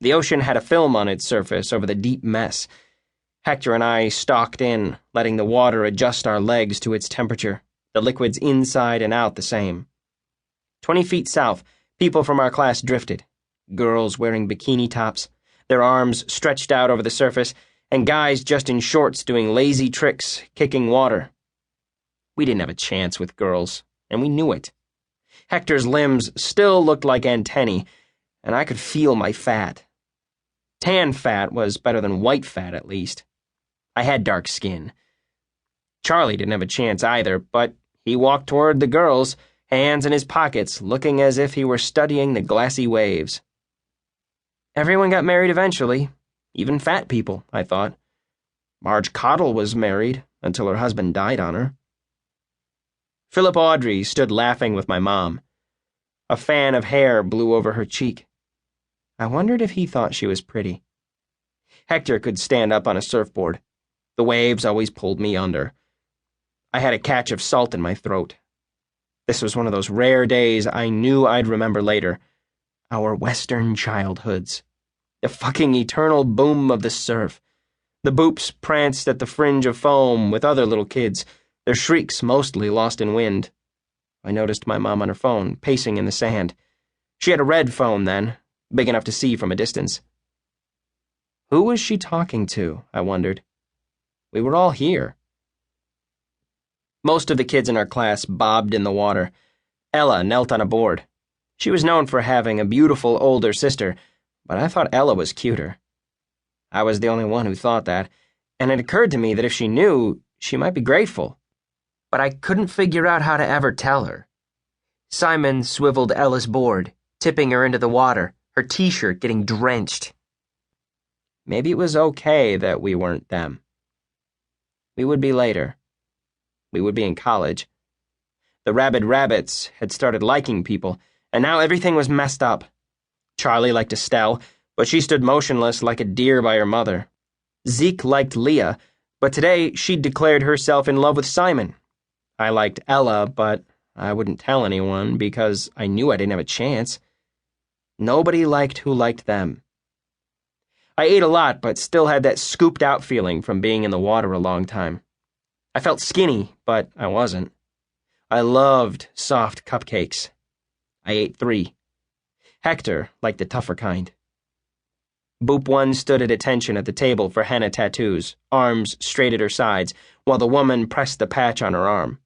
The ocean had a film on its surface over the deep mess. Hector and I stalked in, letting the water adjust our legs to its temperature, the liquids inside and out the same. 20 feet south, people from our class drifted. Girls wearing bikini tops, their arms stretched out over the surface, and guys just in shorts doing lazy tricks, kicking water. We didn't have a chance with girls, and we knew it. Hector's limbs still looked like antennae, and I could feel my fat. Tan fat was better than white fat, at least. I had dark skin. Charlie didn't have a chance either, but he walked toward the girls, hands in his pockets, looking as if he were studying the glassy waves. Everyone got married eventually, even fat people, I thought. Marge Cottle was married until her husband died on her. Philip Audrey stood laughing with my mom. A fan of hair blew over her cheek. I wondered if he thought she was pretty. Hector could stand up on a surfboard. The waves always pulled me under. I had a catch of salt in my throat. This was one of those rare days I knew I'd remember later. Our Western childhoods. The fucking eternal boom of the surf. The boops pranced at the fringe of foam with other little kids, their shrieks mostly lost in wind. I noticed my mom on her phone, pacing in the sand. She had a red phone then, big enough to see from a distance. Who was she talking to, I wondered. We were all here. Most of the kids in our class bobbed in the water. Ella knelt on a board. She was known for having a beautiful older sister, but I thought Ella was cuter. I was the only one who thought that, and it occurred to me that if she knew, she might be grateful. But I couldn't figure out how to ever tell her. Simon swiveled Ella's board, tipping her into the water, her t-shirt getting drenched. Maybe it was okay that we weren't them. We would be later. We would be in college. The rabid rabbits had started liking people, and now everything was messed up. Charlie liked Estelle, but she stood motionless like a deer by her mother. Zeke liked Leah, but today she'd declared herself in love with Simon. I liked Ella, but I wouldn't tell anyone because I knew I didn't have a chance. Nobody liked who liked them. I ate a lot, but still had that scooped-out feeling from being in the water a long time. I felt skinny, but I wasn't. I loved soft cupcakes. I ate 3. Hector liked the tougher kind. Boop 1 stood at attention at the table for henna tattoos, arms straight at her sides, while the woman pressed the patch on her arm.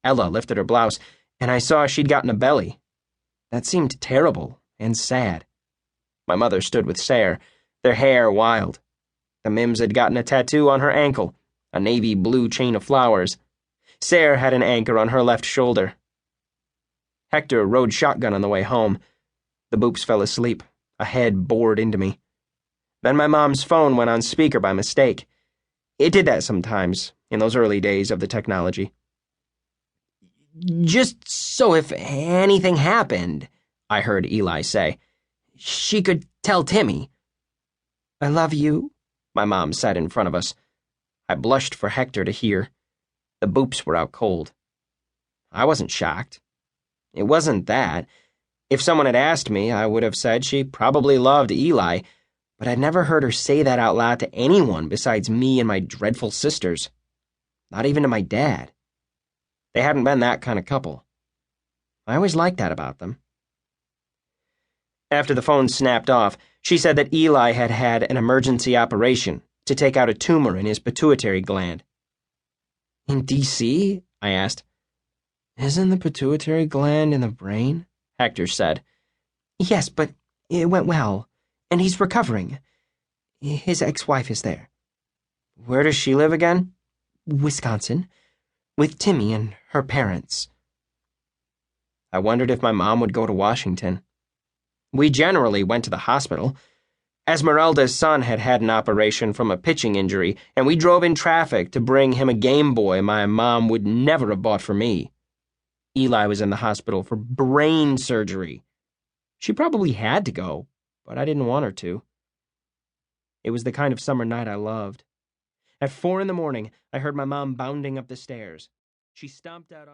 Ella lifted her blouse, and I saw she'd gotten a belly. That seemed terrible and sad. My mother stood with Sayre, their hair wild. The Mims had gotten a tattoo on her ankle, a navy blue chain of flowers. Sayre had an anchor on her left shoulder. Hector rode shotgun on the way home. The Boops fell asleep, a head bored into me. Then my mom's phone went on speaker by mistake. It did that sometimes, in those early days of the technology. "Just so if anything happened," I heard Eli say, "she could tell Timmy." "I love you," my mom said in front of us. I blushed for Hector to hear. The Boops were out cold. I wasn't shocked. It wasn't that. If someone had asked me, I would have said she probably loved Eli, but I'd never heard her say that out loud to anyone besides me and my dreadful sisters. Not even to my dad. They hadn't been that kind of couple. I always liked that about them. After the phone snapped off, she said that Eli had had an emergency operation to take out a tumor in his pituitary gland. "In D.C.?" I asked. "Isn't the pituitary gland in the brain?" Hector said. "Yes, but it went well, and he's recovering. His ex-wife is there." "Where does she live again?" "Wisconsin, with Timmy and her parents." I wondered if my mom would go to Washington. We generally went to the hospital. Esmeralda's son had had an operation from a pitching injury, and we drove in traffic to bring him a Game Boy my mom would never have bought for me. Eli was in the hospital for brain surgery. She probably had to go, but I didn't want her to. It was the kind of summer night I loved. At 4 in the morning, I heard my mom bounding up the stairs. She stomped out on